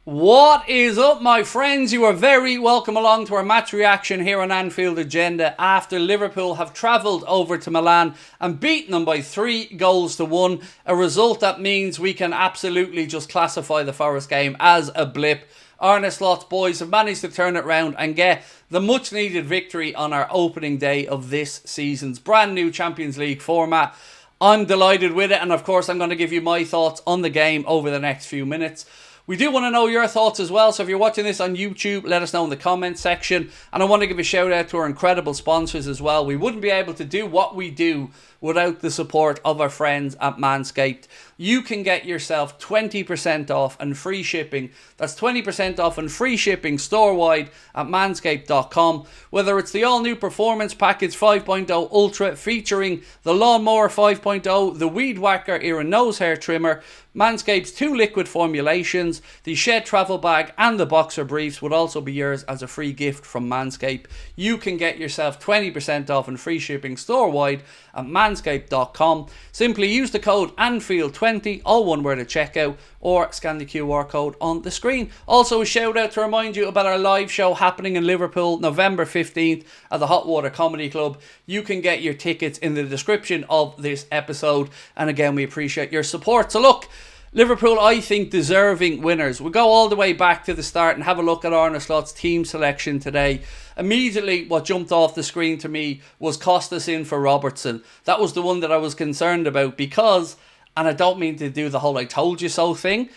What is up, my friends? You are very welcome along to our match reaction here on Anfield Agenda after Liverpool have travelled over to Milan and beaten them by 3-1. A result that means we can absolutely just classify the Forest game as a blip. Arne Slot's boys have managed to turn it round and get the much needed victory on our opening day of this season's brand new Champions League format. I'm delighted with it, and of course I'm going to give you my thoughts on the game over the next few minutes. We do want to know your thoughts as well, so if you're watching this on YouTube, let us know in the comments section. And I want to give a shout out to our incredible sponsors as well. We wouldn't be able to do what we do without the support of our friends at Manscaped. You can get yourself 20% off and free shipping. That's 20% off and free shipping store-wide at manscaped.com. Whether it's the all-new Performance Package 5.0 Ultra featuring the Lawnmower 5.0, the Weed Whacker Ear and Nose Hair Trimmer, Manscaped's 2 liquid formulations, the Shed Travel Bag and the Boxer Briefs would also be yours as a free gift from Manscaped. You can get yourself 20% off and free shipping store-wide at manscaped.com. Simply use the code ANFIELD20, all one word at checkout, or scan the QR code on the screen. Also a shout out to remind you about our live show happening in Liverpool November 15th at the Hot Water Comedy Club. You can get your tickets in the description of this episode, and again we appreciate your support. So look, Liverpool, I think, deserving winners. We'll go all the way back to the start and have a look at Arne Slot's team selection today. Immediately, what jumped off the screen to me was Costas in for Robertson. That was the one that I was concerned about because, and I don't mean to do the whole I told you so thing,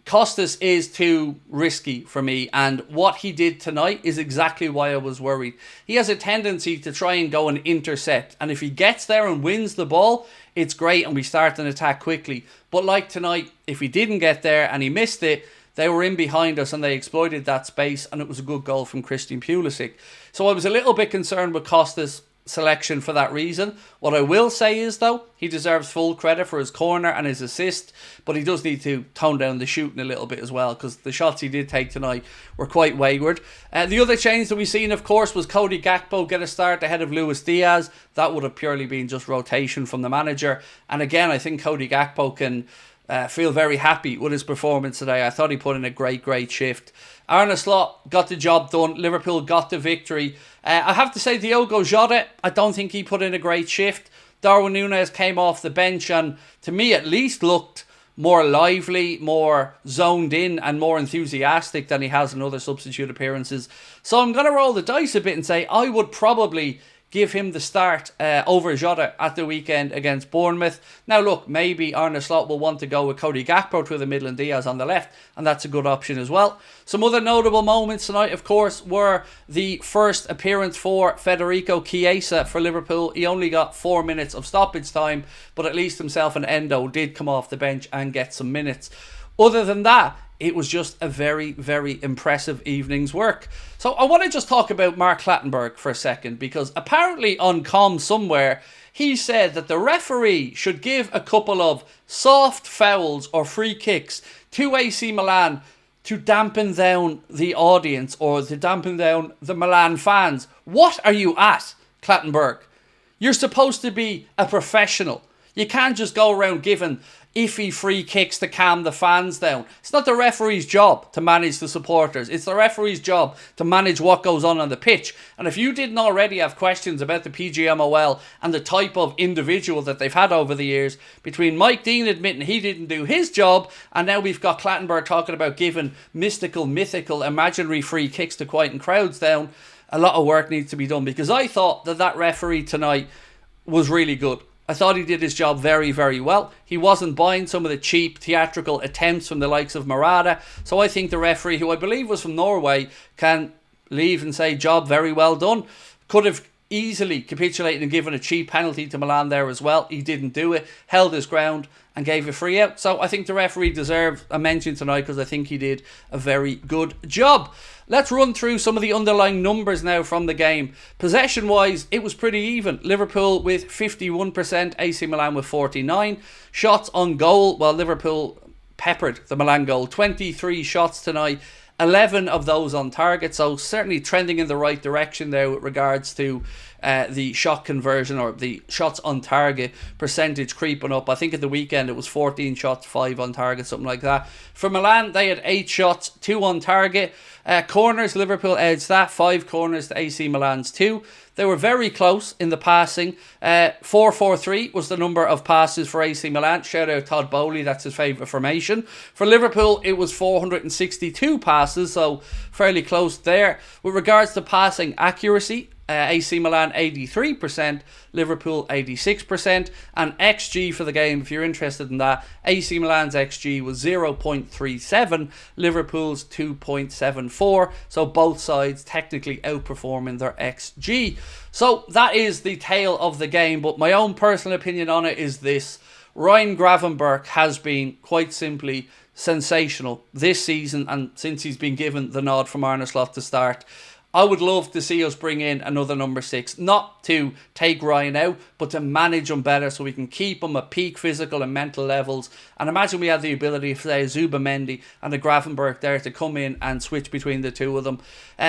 Costas is too risky for me, and what he did tonight is exactly why I was worried. He has a tendency to try and go and intercept, and if he gets there and wins the ball, it's great and we start an attack quickly. But like tonight, if he didn't get there and he missed it, they were in behind us and they exploited that space, and it was a good goal from Christian Pulisic. So I was a little bit concerned with Costas' selection for that reason. What I will say is, though, he deserves full credit for his corner and his assist, but he does need to tone down the shooting a little bit as well, because the shots he did take tonight were quite wayward. The other change that we've seen, of course, was Cody Gakpo get a start ahead of Luis Diaz. That would have purely been just rotation from the manager, and again I think Cody Gakpo can feel very happy with his performance today. I thought he put in a great shift. Arne Slot got the job done. Liverpool got the victory. I have to say, Diogo Jota, I don't think he put in a great shift. Darwin Núñez came off the bench and, to me at least, looked more lively, more zoned in and more enthusiastic than he has in other substitute appearances. So I'm going to roll the dice a bit and say I would probably give him the start over Jota at the weekend against Bournemouth. Now look, maybe Arne Slot will want to go with Cody Gakpo through the middle and Diaz on the left, and that's a good option as well. Some other notable moments tonight, of course, were the first appearance for Federico Chiesa for Liverpool. He only got 4 minutes of stoppage time, but at least himself and Endo did come off the bench and get some minutes. Other than that, it was just a very impressive evening's work. So I want to just talk about Mark Clattenburg for a second, because apparently on comm somewhere he said that the referee should give a couple of soft fouls or free kicks to AC Milan to dampen down the audience or to dampen down the Milan fans. What are you at, Clattenburg? You're supposed to be a professional. You can't just go around giving iffy free kicks to calm the fans down. It's not the referee's job to manage the supporters. It's the referee's job to manage what goes on the pitch. And if you didn't already have questions about the PGMOL and the type of individual that they've had over the years, between Mike Dean admitting he didn't do his job, and now we've got Clattenburg talking about giving mythical, imaginary free kicks to quieten crowds down, a lot of work needs to be done, because I thought that referee tonight was really good. I thought he did his job very well. He wasn't buying some of the cheap theatrical attempts from the likes of Morata. So I think the referee, who I believe was from Norway, can leave and say, job very well done. Could have easily capitulated and given a cheap penalty to Milan there as well. He didn't do it, held his ground and gave a free out. So I think the referee deserves a mention tonight, because I think he did a very good job. Let's run through some of the underlying numbers now from the game. Possession-wise, it was pretty even. Liverpool with 51%, AC Milan with 49%. Shots on goal, well, Liverpool peppered the Milan goal. 23 shots tonight, 11 of those on target, so certainly trending in the right direction there with regards to the shot conversion or the shots on target percentage creeping up. I think at the weekend it was 14 shots, 5 on target, something like that. For Milan, they had 8 shots, 2 on target. Corners, Liverpool edged that, 5 corners to AC Milan's 2. They were very close in the passing. 4-4-3 was the number of passes for AC Milan. Shout out Todd Bowley, that's his favourite formation. For Liverpool, it was 462 passes, so fairly close there. With regards to passing accuracy, AC Milan 83%, Liverpool 86%, and XG for the game, if you're interested in that, AC Milan's XG was 0.37, Liverpool's 2.74, so both sides technically outperforming their XG. So that is the tale of the game, but my own personal opinion on it is this: Ryan Gravenberch has been quite simply sensational this season, and since he's been given the nod from Arne to start. I would love to see us bring in another number 6, not to take Ryan out, but to manage him better so we can keep him at peak physical and mental levels. And imagine we had the ability of, say, Zubamendi and a Gravenberch there to come in and switch between the two of them.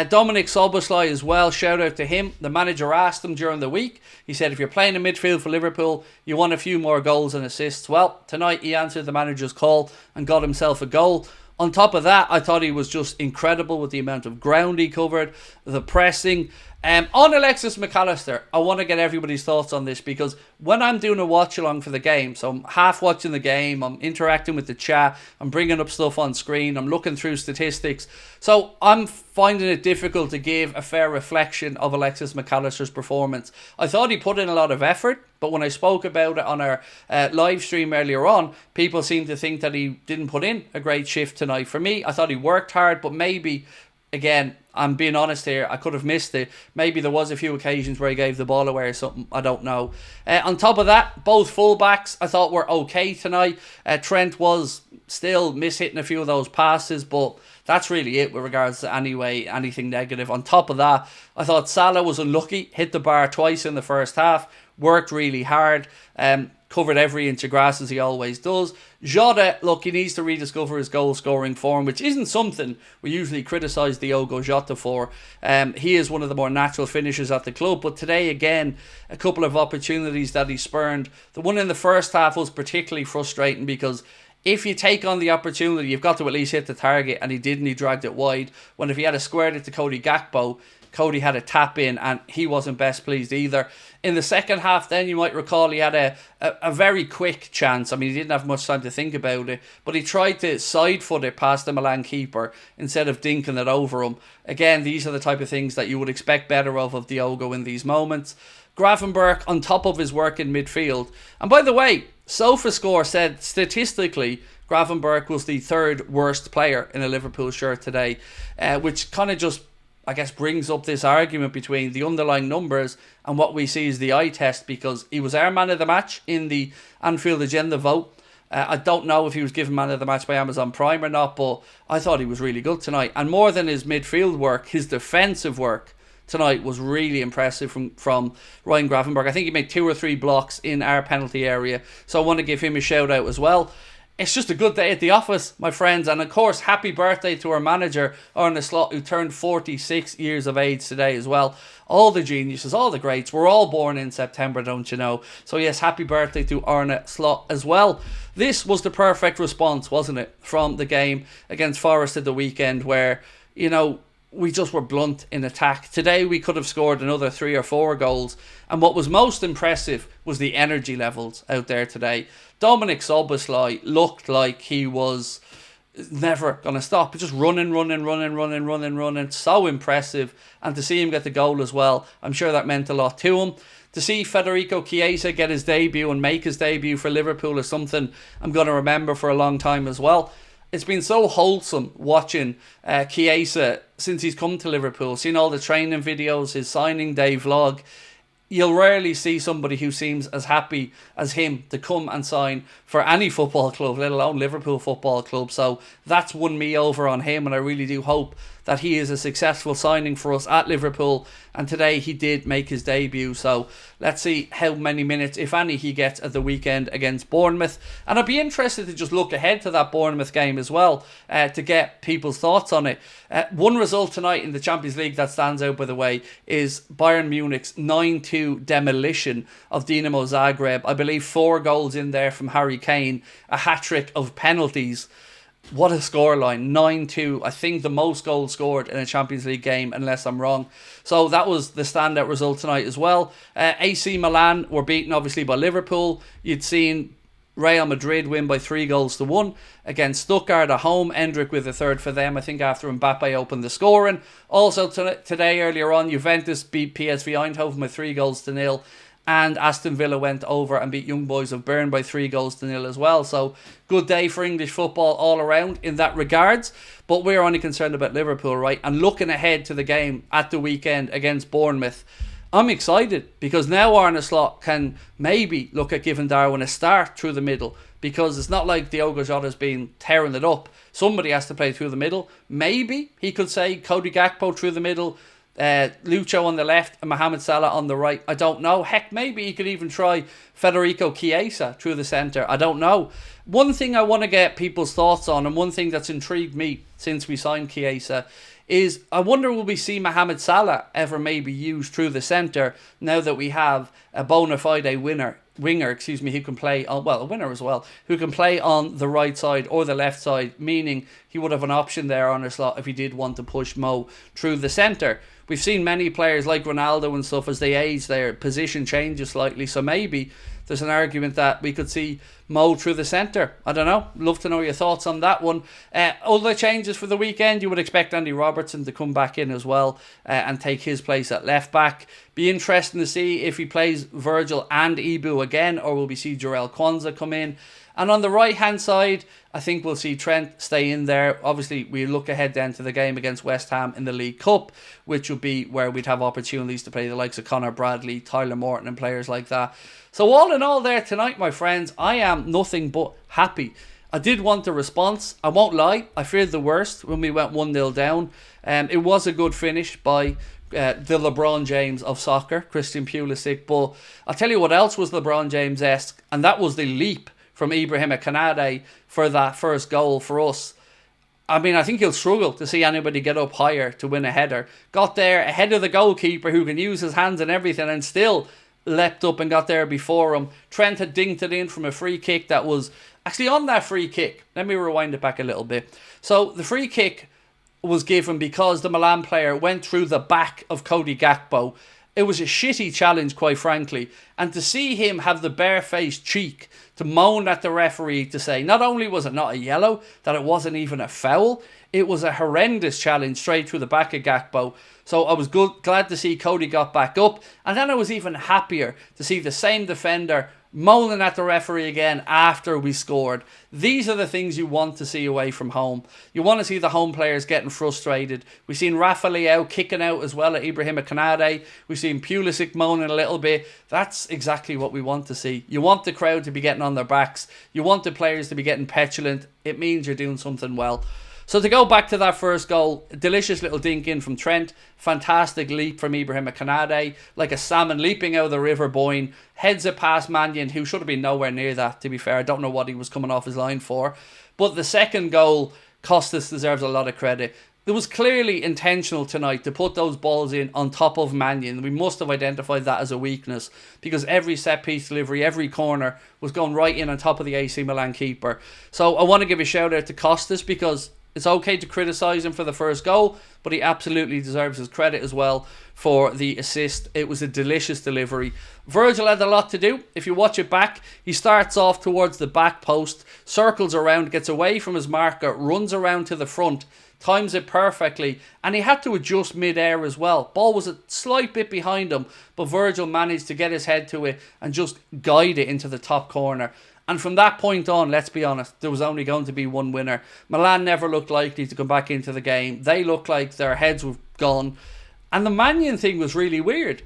Dominic Szoboszlai as well, shout out to him. The manager asked him during the week, he said, if you're playing in midfield for Liverpool, you want a few more goals and assists. Well, tonight he answered the manager's call and got himself a goal. On top of that, I thought he was just incredible with the amount of ground he covered, the pressing. On Alexis McAllister, I want to get everybody's thoughts on this, because when I'm doing a watch along for the game, so I'm half watching the game, I'm interacting with the chat, I'm bringing up stuff on screen, I'm looking through statistics, so I'm finding it difficult to give a fair reflection of Alexis McAllister's performance. I thought he put in a lot of effort, but when I spoke about it on our live stream earlier on, people seemed to think that he didn't put in a great shift tonight. For me, I thought he worked hard, but maybe, again, I'm being honest here, I could have missed it. Maybe there was a few occasions where he gave the ball away or something, I don't know. On top of that, both fullbacks I thought were okay tonight. Trent was still mishitting a few of those passes, but that's really it with regards to anything negative. On top of that, I thought Salah was unlucky, hit the bar twice in the first half, worked really hard, covered every inch of grass as he always does. Jota, look, he needs to rediscover his goal scoring form, which isn't something we usually criticise Diogo Jota for. He is one of the more natural finishers at the club, but today again, a couple of opportunities that he spurned. The one in the first half was particularly frustrating, because if you take on the opportunity, you've got to at least hit the target, and he didn't, he dragged it wide. When if he had a squared it to Cody Gakpo, Cody had a tap in and he wasn't best pleased either. In the second half then, you might recall he had a very quick chance. I mean, he didn't have much time to think about it, but he tried to side foot it past the Milan keeper instead of dinking it over him. Again, these are the type of things that you would expect better of Diogo in these moments. Gravenberch, on top of his work in midfield. And by the way, SofaScore said statistically Gravenberch was the 3rd worst player in a Liverpool shirt today, which kind of just, I guess, brings up this argument between the underlying numbers and what we see as the eye test, because he was our man of the match in the Anfield Agenda vote. I don't know if he was given man of the match by Amazon Prime or not, but I thought he was really good tonight. And more than his midfield work, his defensive work tonight was really impressive from Ryan Gravenberch. I think he made 2 or 3 blocks in our penalty area, so I want to give him a shout out as well. It's just a good day at the office, my friends. And of course, happy birthday to our manager, Arne, who turned 46 years of age today as well. All the geniuses, all the greats. We're all born in September, don't you know? So yes, happy birthday to Arne Slot as well. This was the perfect response, wasn't it, from the game against Forest at the weekend, where, you know, we just were blunt in attack. Today we could have scored another 3 or 4 goals. And what was most impressive was the energy levels out there today. Dominic Szoboszlai looked like he was never going to stop. Just running. So impressive. And to see him get the goal as well, I'm sure that meant a lot to him. To see Federico Chiesa get his debut and make his debut for Liverpool is something I'm going to remember for a long time as well. It's been so wholesome watching Chiesa since he's come to Liverpool, seeing all the training videos, his signing day vlog. You'll rarely see somebody who seems as happy as him to come and sign for any football club, let alone Liverpool Football Club. So that's won me over on him, and I really do hope that he is a successful signing for us at Liverpool, and today he did make his debut. So let's see how many minutes, if any, he gets at the weekend against Bournemouth. And I'd be interested to just look ahead to that Bournemouth game as well, to get people's thoughts on it. One result tonight in the Champions League that stands out, by the way, is Bayern Munich's 9-2 demolition of Dinamo Zagreb. I believe 4 goals in there from Harry Kane, a hat-trick of penalties. What a scoreline, 9-2. I think the most goals scored in a Champions League game, unless I'm wrong. So that was the standout result tonight as well. AC Milan were beaten, obviously, by Liverpool. You'd seen Real Madrid win by 3-1 against Stuttgart at home. Endrick with a third for them, I think, after Mbappe opened the scoring. Also today, earlier on, Juventus beat PSV Eindhoven by 3-0. And Aston Villa went over and beat Young Boys of Bern by 3-0 as well. So good day for English football all around in that regards. But we're only concerned about Liverpool, right? And looking ahead to the game at the weekend against Bournemouth, I'm excited because now Arne can maybe look at giving Darwin a start through the middle, because it's not like Diogo Jota's been tearing it up. Somebody has to play through the middle. Maybe he could say Cody Gakpo through the middle, Lucho on the left and Mohamed Salah on the right. I don't know. Heck, maybe he could even try Federico Chiesa through the centre. I don't know. One thing I want to get people's thoughts on, and one thing that's intrigued me since we signed Chiesa, is I wonder will we see Mohamed Salah ever maybe used through the centre now that we have a bona fide winger, who can play on, well, a winner as well, who can play on the right side or the left side, meaning he would have an option there on a slot if he did want to push Mo through the centre. We've seen many players like Ronaldo and stuff, as they age, their position changes slightly, so maybe there's an argument that we could see Mo through the centre. I don't know. Love to know your thoughts on that one. Other changes for the weekend, you would expect Andy Robertson to come back in as well and take his place at left back. Be interesting to see if he plays Virgil and Ibu again, or will we see Jarell Kwanzaa come in. And on the right hand side, I think we'll see Trent stay in there. Obviously, we look ahead then to the game against West Ham in the League Cup, which will be where we'd have opportunities to play the likes of Connor Bradley, Tyler Morton and players like that. So all in all there tonight, my friends, I am nothing but happy. I did want a response. I won't lie. I feared the worst when we went 1-0 down. It was a good finish by the LeBron James of soccer, Christian Pulisic. But I'll tell you what else was LeBron James-esque, and that was the leap from Ibrahim Konate for that first goal for us. I mean, I think he'll struggle to see anybody get up higher to win a header. Got there ahead of the goalkeeper, who can use his hands and everything, and still leapt up and got there before him. Trent had dinked it in from a free kick that was actually on that free kick. Let me rewind it back a little bit. So the free kick was given because the Milan player went through the back of Cody Gakpo. It was a shitty challenge, quite frankly. And to see him have the barefaced cheek to moan at the referee to say not only was it not a yellow, that it wasn't even a foul, it was a horrendous challenge straight through the back of Gakpo. So I was glad to see Cody got back up. And then I was even happier to see the same defender moaning at the referee again after we scored. These are the things you want to see away from home. You want to see the home players getting frustrated. We've seen Rafa Leao kicking out as well at Ibrahim Konate. We've seen Pulisic moaning a little bit. That's exactly what we want to see. You want the crowd to be getting on their backs. You want the players to be getting petulant. It means you're doing something well. So to go back to that first goal, delicious little dink in from Trent, fantastic leap from Ibrahim Konate, like a salmon leaping out of the river Boyne, heads it past Mannion, who should have been nowhere near that, to be fair. I don't know what he was coming off his line for. But the second goal, Costas deserves a lot of credit. It was clearly intentional tonight to put those balls in on top of Mannion. We must have identified that as a weakness, because every set-piece delivery, every corner was going right in on top of the AC Milan keeper. So I want to give a shout out to Costas, because it's okay to criticise him for the first goal, but he absolutely deserves his credit as well for the assist. It was a delicious delivery. Virgil had a lot to do. If you watch it back, he starts off towards the back post, circles around, gets away from his marker, runs around to the front, times it perfectly, and he had to adjust mid-air as well. Ball was a slight bit behind him, but Virgil managed to get his head to it and just guide it into the top corner. And from that point on, let's be honest, there was only going to be one winner. Milan never looked likely to come back into the game. They looked like their heads were gone. And the Mannion thing was really weird.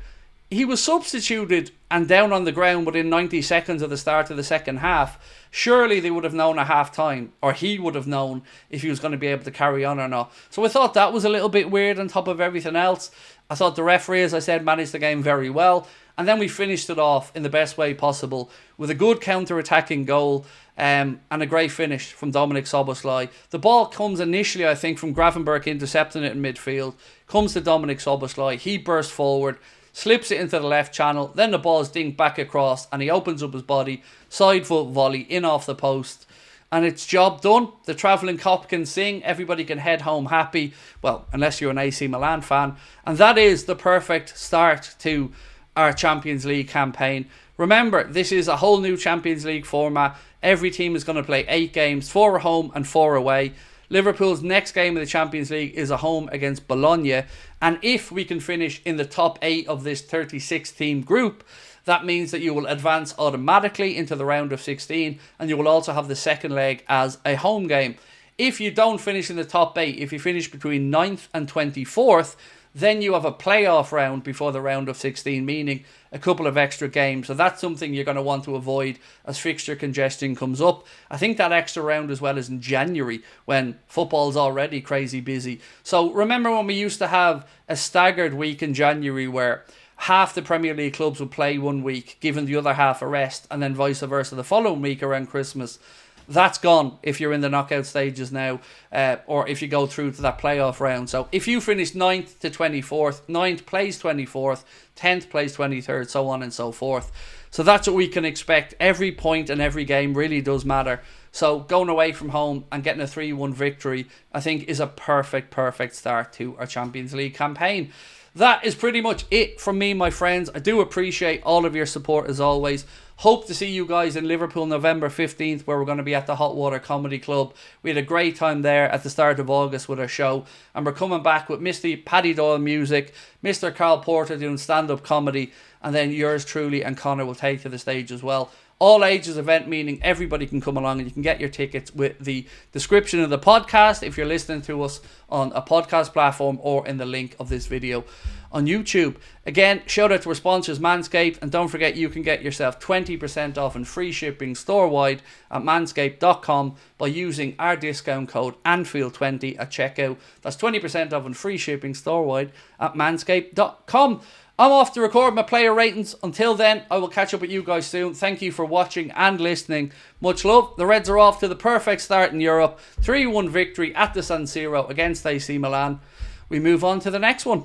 he was substituted and down on the ground within 90 seconds of the start of the second half. Surely they would have known at half time, or he would have known if he was going to be able to carry on or not. So I thought that was a little bit weird on top of everything else. I thought the referee, as I said, managed the game very well. And then we finished it off in the best way possible with a good counter-attacking goal and a great finish from Dominik Szoboszlai. The ball comes initially, I think, from Gravenberch intercepting it in midfield. Comes to Dominik Szoboszlai. He bursts forward, slips it into the left channel. Then the ball is dinked back across and he opens up his body. Side foot volley in off the post. And it's job done. The travelling cop can sing. Everybody can head home happy. Well, unless you're an AC Milan fan. And that is the perfect start to our Champions League campaign. Remember, this is a whole new Champions League format. Every team is going to play 8 games, 4 at home and 4 away. Liverpool's next game of the Champions League is a home against Bologna. And if we can finish in the top 8 of this 36-team group, that means that you will advance automatically into the round of 16, and you will also have the second leg as a home game. If you don't finish in the top 8, if you finish between 9th and 24th, then you have a playoff round before the round of 16, meaning a couple of extra games. So that's something you're going to want to avoid as fixture congestion comes up. I think that extra round as well is in January when football's already crazy busy. So remember when we used to have a staggered week in January where half the Premier League clubs would play one week, giving the other half a rest, and then vice versa the following week around Christmas. That's gone if you're in the knockout stages now, or if you go through to that playoff round. So if you finish 9th to 24th, 9th plays 24th, 10th plays 23rd, so on and so forth. So that's what we can expect. Every point and every game really does matter. So going away from home and getting a 3-1 victory, I think, is a perfect start to our Champions League campaign. That is pretty much it from me, my friends. I do appreciate all of your support as always. Hope to see you guys in Liverpool November 15th, where we're going to be at the Hot Water Comedy Club. We had a great time there at the start of August with our show, and we're coming back with Mr. Paddy Doyle music, Mr. Carl Porter doing stand-up comedy, and then yours truly and Connor will take to the stage as well. All ages event, meaning everybody can come along, and you can get your tickets with the description of the podcast if you're listening to us on a podcast platform or in the link of this video on YouTube. Again, shout out to our sponsors Manscaped, and don't forget you can get yourself 20% off and free shipping store-wide at manscaped.com by using our discount code Anfield20 at checkout. That's 20% off and free shipping store-wide at manscaped.com. I'm off to record my player ratings. Until then, I will catch up with you guys soon. Thank you for watching and listening. Much love. The Reds are off to the perfect start in Europe. 3-1 victory at the San Siro against AC Milan. We move on to the next one.